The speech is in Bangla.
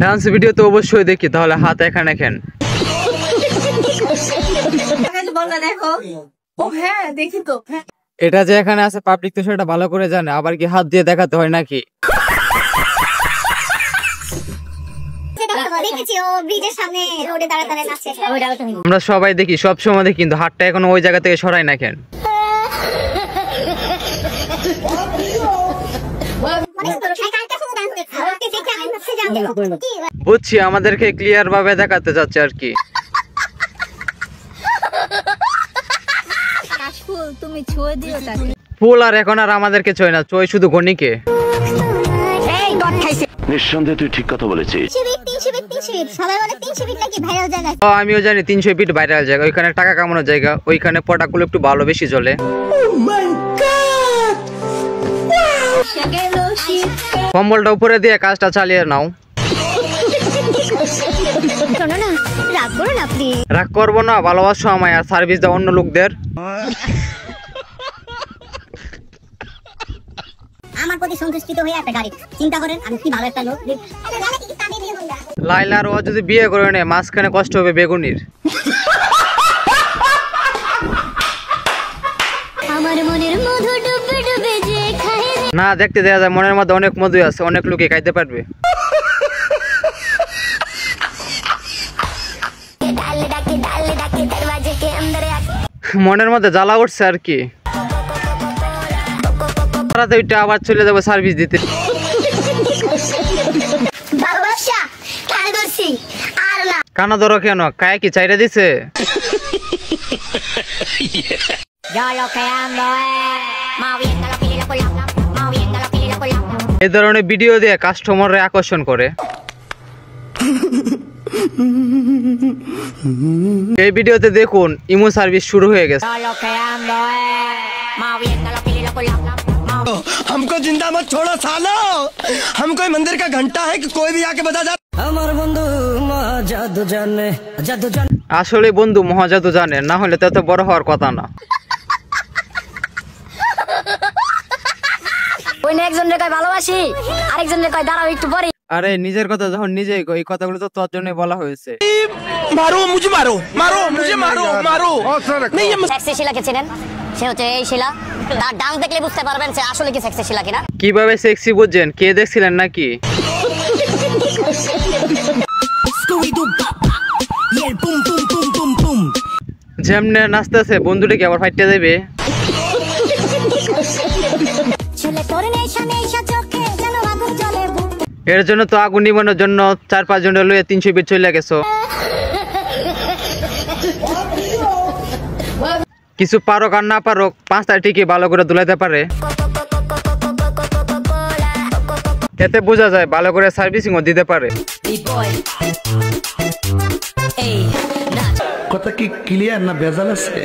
ডান্স ভিডিও তো অবশ্যই দেখি, তাহলে হাত এখানে নেন। এটা যে এখানে আছে পাবলিক তো সেটা ভালো করে জানে, আবার কি হাত দিয়ে দেখাতে হয় নাকি? আমরা সবাই দেখি, সব সময় দেখি, কিন্তু হাতটা এখন ওই জায়গা থেকে সরাই না কেন? বুঝছি, আমাদেরকে ক্লিয়ার ভাবে দেখাতে যাচ্ছে আর কি। ফুল আর এখন আর আমাদেরকে ছয় না, ছয় শুধু গণিকে। নিঃসন্দেহে তুই ঠিক কথা বলেছিস। আমিও জানি 300 ফিট ভাইরাল জায়গা, ওইখানে টাকা কামানোর জায়গা, ওইখানে পটাগুলো একটু ভালো বেশি চলে। কম্বলটা উপরে দিয়ে কাজটা চালিয়ে নাও। রাগ করবো না, ভালোবাসো আমায় আর সার্ভিস দাও অন্য লোকদের। আমার প্রতি সন্তুষ্ট হয়ে একটা গাড়ি চিন্তা করেন, আমি কি ভালো একটা লোক। লাইলার ও যদি বিয়ে করে নেয়, মাঝখানে কষ্ট হবে বেগুনির। না দেখতে দেয়া যায়, মনের মধ্যে অনেক মধু আছে, অনেক লোকে খাইতে পারবে। মনের মধ্যে জ্বালা উঠছে আর কি। আবার চলে যাবো সার্ভিস দিতে। কানা ধরো কেন? কায় কি চাইরা দিছে? এই ধরনের ভিডিও দিয়ে কাস্টমাররা আকর্ষণ করে। এই ভিডিওতে দেখুন ইমো সার্ভিস শুরু হয়ে গেছে। हमको जिंदा मत छोड़ो सालो, हम कोई मंदिर का घंटा है कि कोई भी आके बता जा। আমার বন্ধু মহাজাদু জানে, জাদু জানে। আসলে বন্ধু মহাজাদু জানে, না হলে তো এত বড় হওয়ার কথা না। ওই না একজনের কয় ভালোবাসি, আরেকজনের কয় দাঁড়াও একটু পরে। আরে নিজের কথা যখন নিজেই কই, এই কথাগুলো তো তোর জন্য বলা হয়েছে। মারো মুঝে, মারো মারো মুঝে, মারো মারো। नहीं ये সেক্সি শিলাকে চেনেন? সে হচ্ছে এই শিলা, তার ডান্স দেখলে বুঝতে পারবেন সে আসলে কি সেক্সি শিলা কিনা। কিভাবে সেক্সি বুঝছেন? কে দেখছিলেন নাকি? যেমনে নাচতেছে বন্ধুটা কি আবার ফাইটে দেবে? এর জন্য তো আগুন নিবানোর জন্য 4-5 জন লইয়ে 300 ফিট চলে গেছো। কিছু পারো আর না পারো, 5টা ঠিকই ভালো করে দুলাইতে পারে। এতে বোঝা যায় ভালো করে সার্ভিসিংও দিতে পারে। কথা কি ক্লিয়ার না ভেজাল আছে?